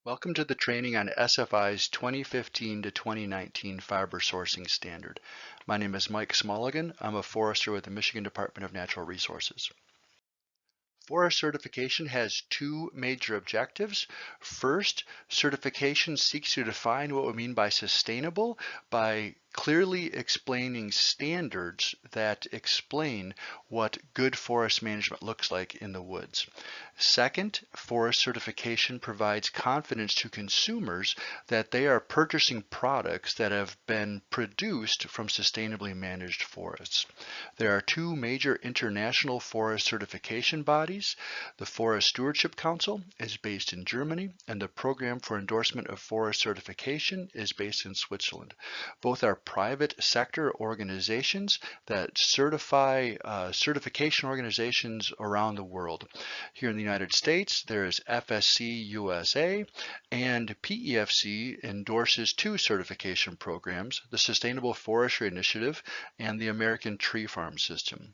Welcome to the training on SFI's 2015 to 2019 fiber sourcing standard. My name is Mike Smulligan. I'm a forester with the Michigan Department of Natural Resources. Forest certification has two major objectives. First, certification seeks to define what we mean by sustainable by clearly explaining standards that explain what good forest management looks like in the woods. Second, forest certification provides confidence to consumers that they are purchasing products that have been produced from sustainably managed forests. There are two major international forest certification bodies. The Forest Stewardship Council is based in Germany, and the Program for Endorsement of Forest Certification is based in Switzerland. Both are private sector organizations that certify certification organizations around the world. Here in the United States, there is FSC USA, and PEFC endorses two certification programs, the Sustainable Forestry Initiative and the American Tree Farm System.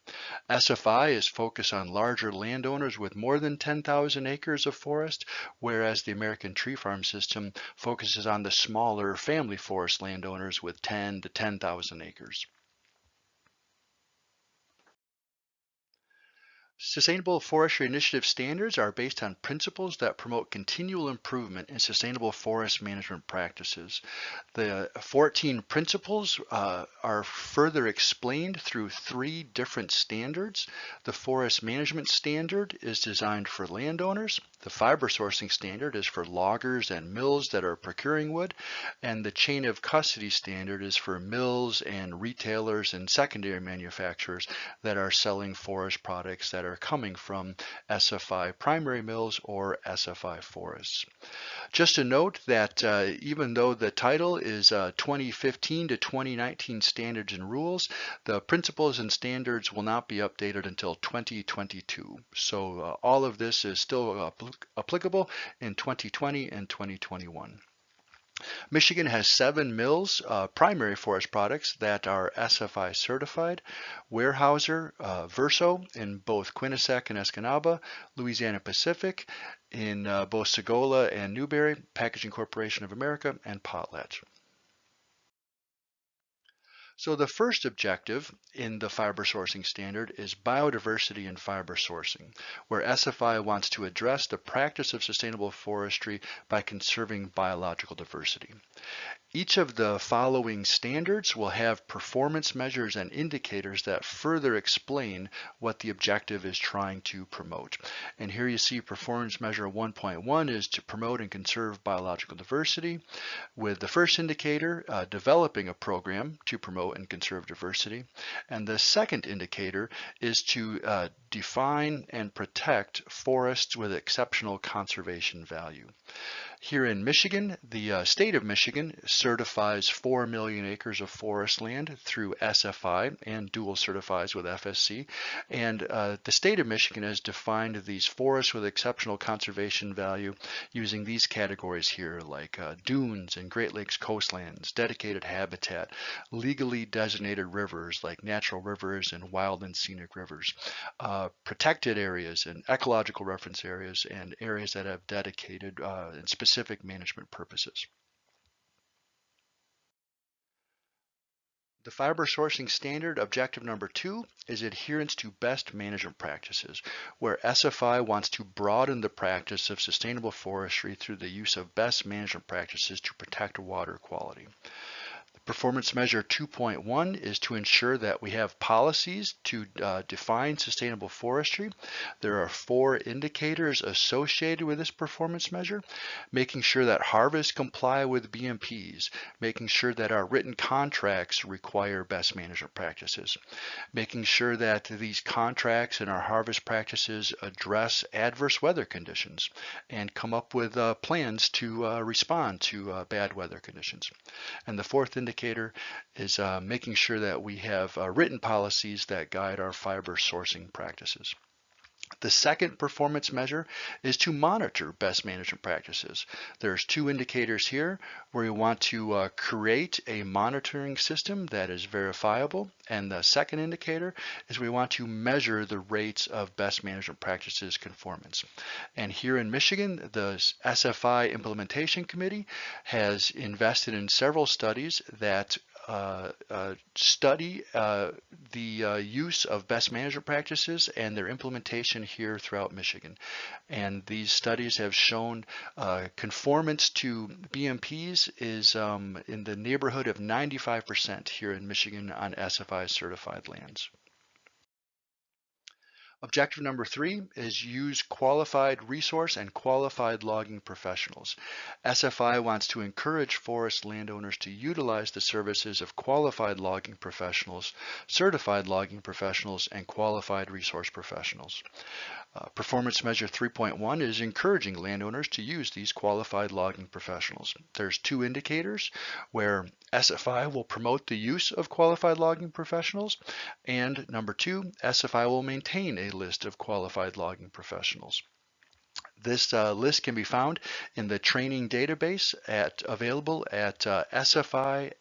SFI is focused on larger landowners with more than 10,000 acres of forest, whereas the American Tree Farm System focuses on the smaller family forest landowners with 10 to 10,000 acres. Sustainable Forestry Initiative standards are based on principles that promote continual improvement in sustainable forest management practices. The 14 principles are further explained through three different standards. The Forest Management Standard is designed for landowners. The Fiber Sourcing Standard is for loggers and mills that are procuring wood. And the Chain of Custody Standard is for mills and retailers and secondary manufacturers that are selling forest products that are coming from SFI primary mills or SFI forests. Just a note that even though the title is 2015 to 2019 Standards and Rules, the principles and standards will not be updated until 2022. So all of this is still applicable in 2020 and 2021. Michigan has 7 mills, primary forest products that are SFI certified. Weyerhaeuser, Verso in both Quinnipiac and Escanaba, Louisiana Pacific in both Sagola and Newberry, Packaging Corporation of America, and Potlatch. So the first objective in the fiber sourcing standard is biodiversity in fiber sourcing, where SFI wants to address the practice of sustainable forestry by conserving biological diversity. Each of the following standards will have performance measures and indicators that further explain what the objective is trying to promote. And here you see performance measure 1.1 is to promote and conserve biological diversity, with the first indicator developing a program to promote and conserve diversity. And the second indicator is to define and protect forests with exceptional conservation value. Here in Michigan, the state of Michigan certifies 4 million acres of forest land through SFI and dual certifies with FSC. And the state of Michigan has defined these forests with exceptional conservation value using these categories here, like dunes and Great Lakes coastlands, dedicated habitat, legally designated rivers like natural rivers and wild and scenic rivers, protected areas and ecological reference areas, and areas that have dedicated and specific management purposes. The fiber sourcing standard objective number 2 is adherence to best management practices, where SFI wants to broaden the practice of sustainable forestry through the use of best management practices to protect water quality. Performance measure 2.1 is to ensure that we have policies to define sustainable forestry. There are 4 indicators associated with this performance measure: making sure that harvests comply with BMPs, making sure that our written contracts require best management practices, making sure that these contracts and our harvest practices address adverse weather conditions and come up with plans to respond to bad weather conditions. And the 4th indicator is making sure that we have written policies that guide our fiber sourcing practices. The second performance measure is to monitor best management practices. There's two indicators here where we want to create a monitoring system that is verifiable, and the second indicator is we want to measure the rates of best management practices conformance. And here in Michigan, the SFI Implementation Committee has invested in several studies that study the use of best management practices and their implementation here throughout Michigan. And these studies have shown conformance to BMPs is in the neighborhood of 95% here in Michigan on SFI certified lands. Objective number 3 is use qualified resource and qualified logging professionals. SFI wants to encourage forest landowners to utilize the services of qualified logging professionals, certified logging professionals, and qualified resource professionals. Performance measure 3.1 is encouraging landowners to use these qualified logging professionals. There's two indicators where SFI will promote the use of qualified logging professionals, and number 2, SFI will maintain a list of qualified logging professionals. This list can be found in the training database available at sfimi.org.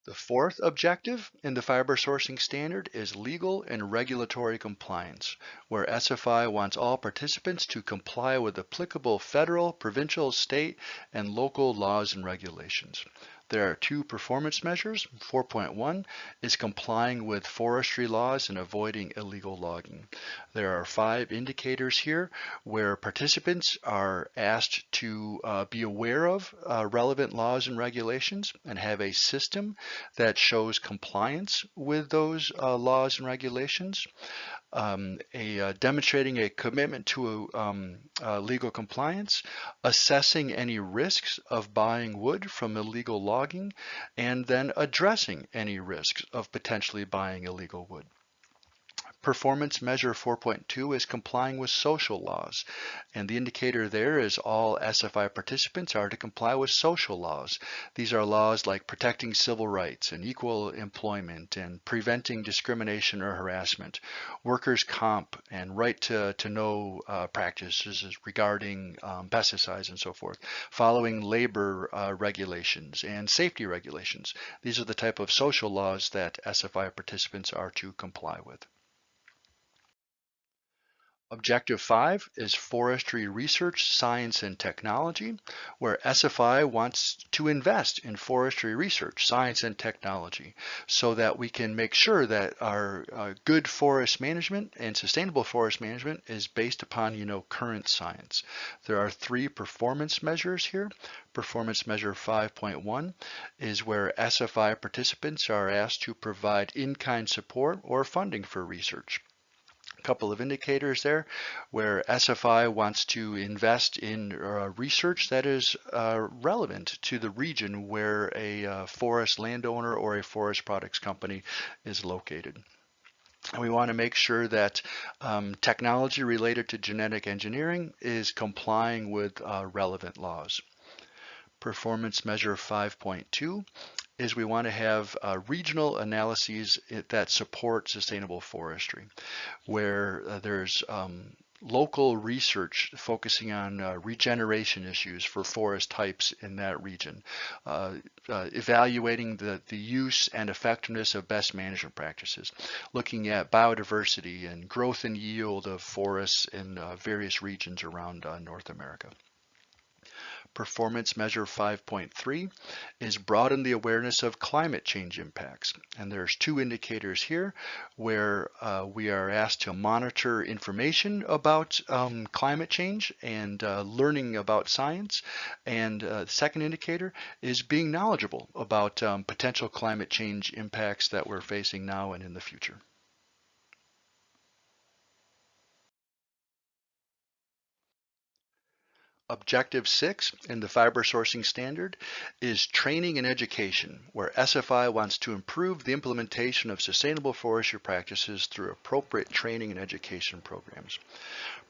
The fourth objective in the fiber sourcing standard is legal and regulatory compliance, where SFI wants all participants to comply with applicable federal, provincial, state, and local laws and regulations. There are two performance measures. 4.1 is complying with forestry laws and avoiding illegal logging. There are 5 indicators here where participants are asked to be aware of relevant laws and regulations and have a system that shows compliance with those laws and regulations. Demonstrating a commitment to legal compliance, assessing any risks of buying wood from illegal logging, and then addressing any risks of potentially buying illegal wood. Performance measure 4.2 is complying with social laws, and the indicator there is all SFI participants are to comply with social laws. These are laws like protecting civil rights and equal employment and preventing discrimination or harassment, workers' comp and right to know practices regarding pesticides and so forth, following labor regulations and safety regulations. These are the type of social laws that SFI participants are to comply with. Objective 5 is forestry research, science, and technology, where SFI wants to invest in forestry research, science, and technology so that we can make sure that our good forest management and sustainable forest management is based upon, current science. There are 3 performance measures here. Performance measure 5.1 is where SFI participants are asked to provide in-kind support or funding for research. Couple of indicators there where SFI wants to invest in research that is relevant to the region where a forest landowner or a forest products company is located. And we want to make sure that technology related to genetic engineering is complying with relevant laws. Performance measure 5.2 is we want to have regional analyses that support sustainable forestry, where there's local research focusing on regeneration issues for forest types in that region, evaluating the use and effectiveness of best management practices, looking at biodiversity and growth and yield of forests in various regions around North America. Performance measure 5.3 is broaden the awareness of climate change impacts. And there's 2 indicators here where we are asked to monitor information about climate change and learning about science. And the second indicator is being knowledgeable about potential climate change impacts that we're facing now and in the future. Objective 6 in the fiber sourcing standard is training and education, where SFI wants to improve the implementation of sustainable forestry practices through appropriate training and education programs.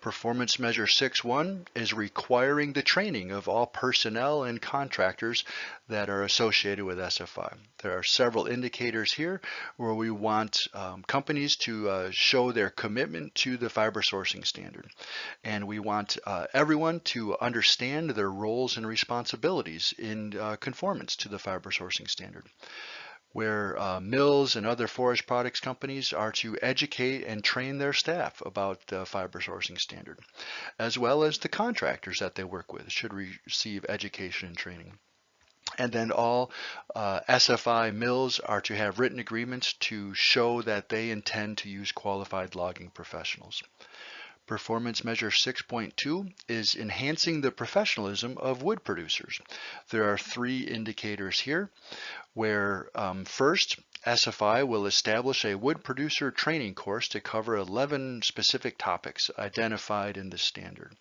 Performance Measure 6.1 is requiring the training of all personnel and contractors that are associated with SFI. There are several indicators here where we want companies to show their commitment to the fiber sourcing standard. And we want everyone to understand their roles and responsibilities in conformance to the fiber sourcing standard, where mills and other forest products companies are to educate and train their staff about the fiber sourcing standard, as well as the contractors that they work with should receive education and training. And then all SFI mills are to have written agreements to show that they intend to use qualified logging professionals. Performance Measure 6.2 is enhancing the professionalism of wood producers. There are 3 indicators here where first, SFI will establish a wood producer training course to cover 11 specific topics identified in the standard.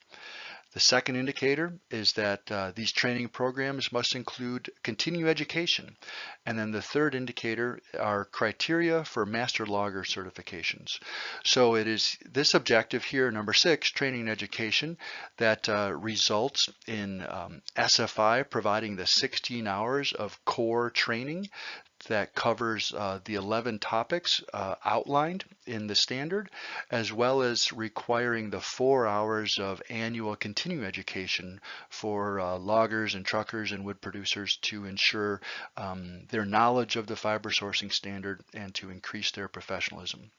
The second indicator is that these training programs must include continuing education. And then the third indicator are criteria for master logger certifications. So it is this objective here, number 6, training and education, that results in SFI providing the 16 hours of core training that covers the 11 topics outlined in the standard, as well as requiring the 4 hours of annual continuing education for loggers and truckers and wood producers to ensure their knowledge of the fiber sourcing standard and to increase their professionalism.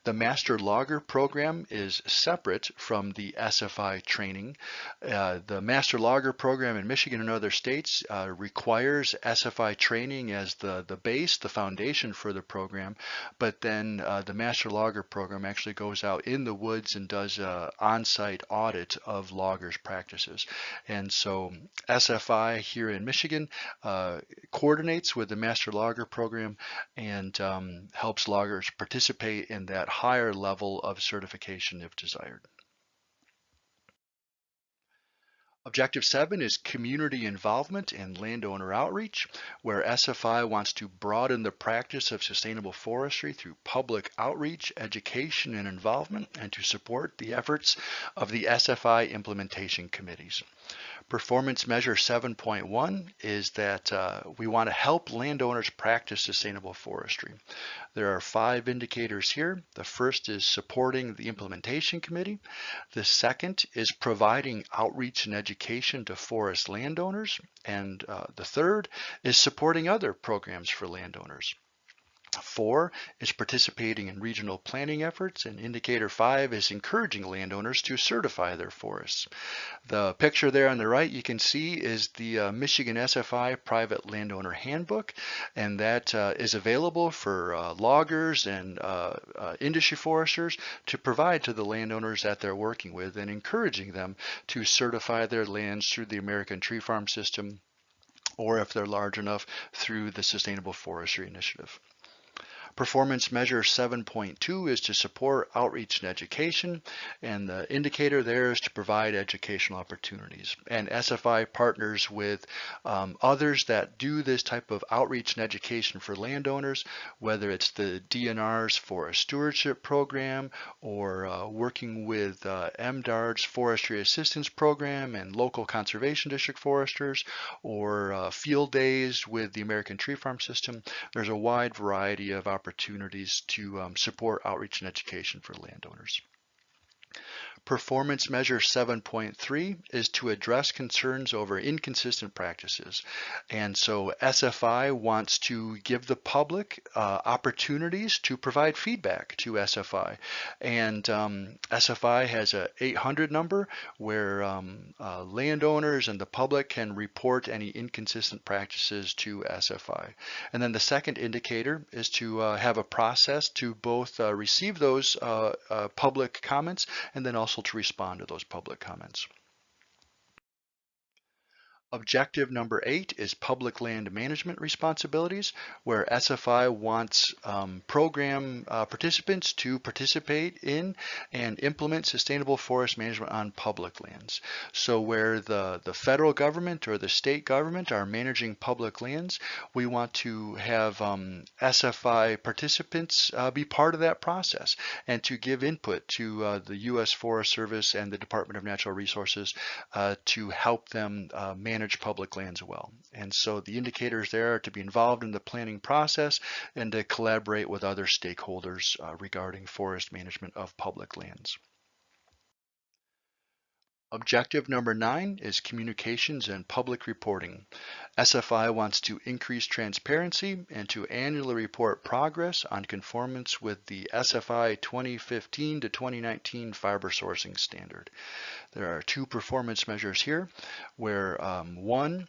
The Master Logger program is separate from the SFI training. The Master Logger program in Michigan and other states requires SFI training as the base, the foundation for the program, but then the Master Logger program actually goes out in the woods and does an on-site audit of loggers' practices. And so SFI here in Michigan coordinates with the Master Logger program and helps loggers participate in that higher level of certification if desired. Objective 7 is community involvement and landowner outreach, where SFI wants to broaden the practice of sustainable forestry through public outreach, education, and involvement, and to support the efforts of the SFI implementation committees. Performance Measure 7.1 is that we want to help landowners practice sustainable forestry. There are 5 indicators here. The first is supporting the implementation committee. The second is providing outreach and education to forest landowners. And the third is supporting other programs for landowners. 4 is participating in regional planning efforts, and indicator 5 is encouraging landowners to certify their forests. The picture there on the right you can see is the Michigan SFI Private Landowner Handbook, and that is available for loggers and industry foresters to provide to the landowners that they're working with, and encouraging them to certify their lands through the American Tree Farm System, or if they're large enough, through the Sustainable Forestry Initiative. Performance Measure 7.2 is to support outreach and education, and the indicator there is to provide educational opportunities. And SFI partners with others that do this type of outreach and education for landowners, whether it's the DNR's Forest Stewardship Program, or working with MDARD's Forestry Assistance Program and local conservation district foresters, or field days with the American Tree Farm System. There's a wide variety of opportunities to support outreach and education for landowners. Performance Measure 7.3 is to address concerns over inconsistent practices. And so SFI wants to give the public opportunities to provide feedback to SFI. And SFI has a 800 number where landowners and the public can report any inconsistent practices to SFI. And then the second indicator is to have a process to both receive those public comments and then also to respond to those public comments. Objective number 8 is public land management responsibilities, where SFI wants program participants to participate in and implement sustainable forest management on public lands. So where the federal government or the state government are managing public lands, we want to have SFI participants be part of that process and to give input to the U.S. Forest Service and the Department of Natural Resources to help them manage public lands well. And so the indicators there are to be involved in the planning process and to collaborate with other stakeholders regarding forest management of public lands. Objective number 9 is communications and public reporting. SFI wants to increase transparency and to annually report progress on conformance with the SFI 2015 to 2019 fiber sourcing standard. There are 2 performance measures here where one,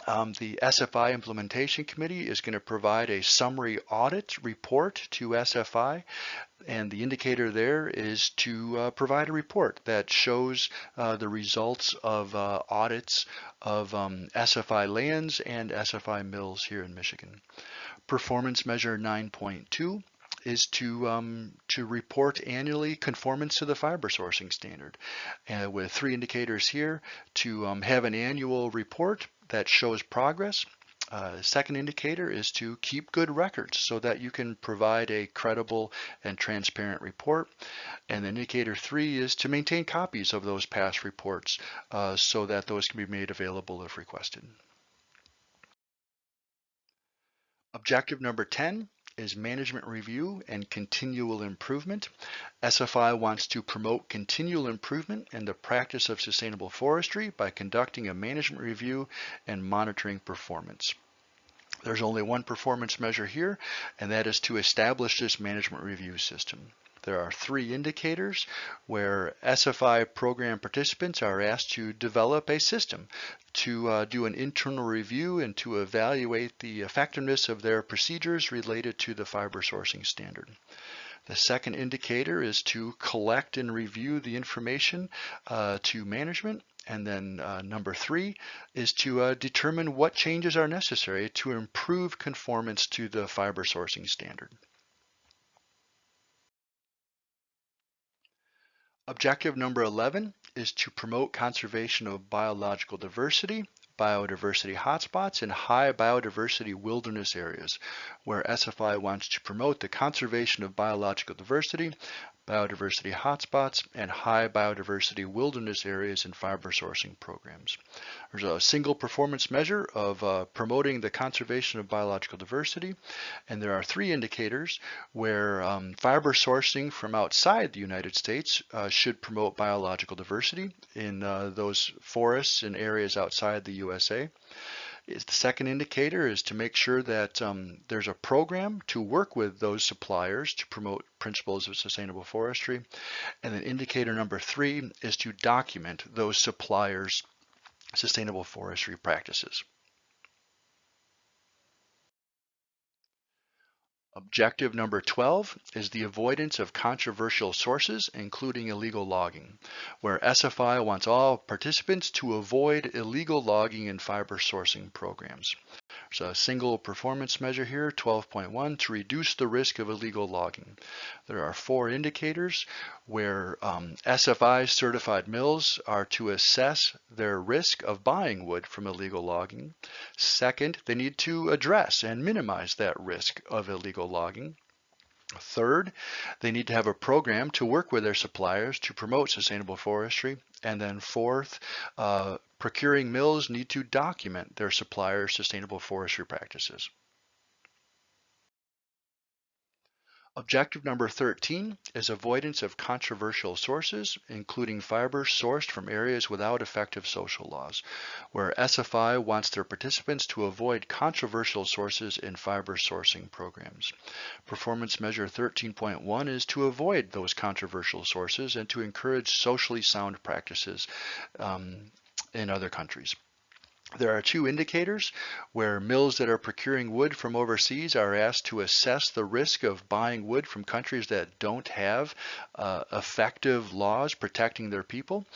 the SFI Implementation Committee is going to provide a summary audit report to SFI, and the indicator there is to provide a report that shows the results of audits of SFI lands and SFI mills here in Michigan. Performance measure 9.2 is to report annually conformance to the fiber sourcing standard, with 3 indicators here: to have an annual report that shows progress. The second indicator is to keep good records so that you can provide a credible and transparent report. And indicator 3 is to maintain copies of those past reports so that those can be made available if requested. Objective number 10 is management review and continual improvement. SFI wants to promote continual improvement in the practice of sustainable forestry by conducting a management review and monitoring performance. There's only one performance measure here, and that is to establish this management review system. There are 3 indicators where SFI program participants are asked to develop a system to do an internal review and to evaluate the effectiveness of their procedures related to the fiber sourcing standard. The second indicator is to collect and review the information to management. And then number 3 is to determine what changes are necessary to improve conformance to the fiber sourcing standard. Objective number 11 is to promote conservation of biological diversity, biodiversity hotspots, and high biodiversity wilderness areas, where SFI wants to promote the conservation of biological diversity, biodiversity hotspots, and high biodiversity wilderness areas in fiber sourcing programs. There's a single performance measure of promoting the conservation of biological diversity, and there are 3 indicators where fiber sourcing from outside the United States should promote biological diversity in those forests and areas outside the USA. The second indicator is to make sure that there's a program to work with those suppliers to promote principles of sustainable forestry. And then indicator number 3 is to document those suppliers' sustainable forestry practices. Objective number 12 is the avoidance of controversial sources, including illegal logging, where SFI wants all participants to avoid illegal logging in fiber sourcing programs. There's a single performance measure here, 12.1, to reduce the risk of illegal logging. There are 4 indicators where SFI certified mills are to assess their risk of buying wood from illegal logging. Second, they need to address and minimize that risk of illegal logging. Third, they need to have a program to work with their suppliers to promote sustainable forestry. And then fourth, procuring mills need to document their suppliers' sustainable forestry practices. Objective number 13 is avoidance of controversial sources, including fibers sourced from areas without effective social laws, where SFI wants their participants to avoid controversial sources in fiber sourcing programs. Performance measure 13.1 is to avoid those controversial sources and to encourage socially sound practices in other countries. There are two indicators where mills that are procuring wood from overseas are asked to assess the risk of buying wood from countries that don't have effective laws protecting their people,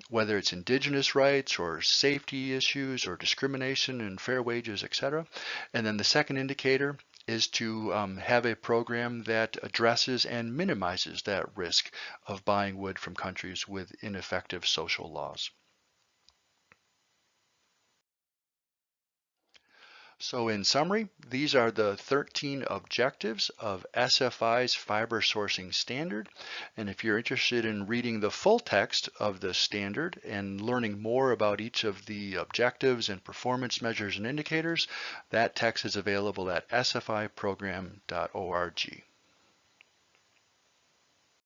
whether it's indigenous rights or safety issues or discrimination and fair wages, etc. And then the second indicator is to have a program that addresses and minimizes that risk of buying wood from countries with ineffective social laws. So in summary, these are the 13 objectives of SFI's fiber sourcing standard. And if you're interested in reading the full text of the standard and learning more about each of the objectives and performance measures and indicators, that text is available at sfiprogram.org.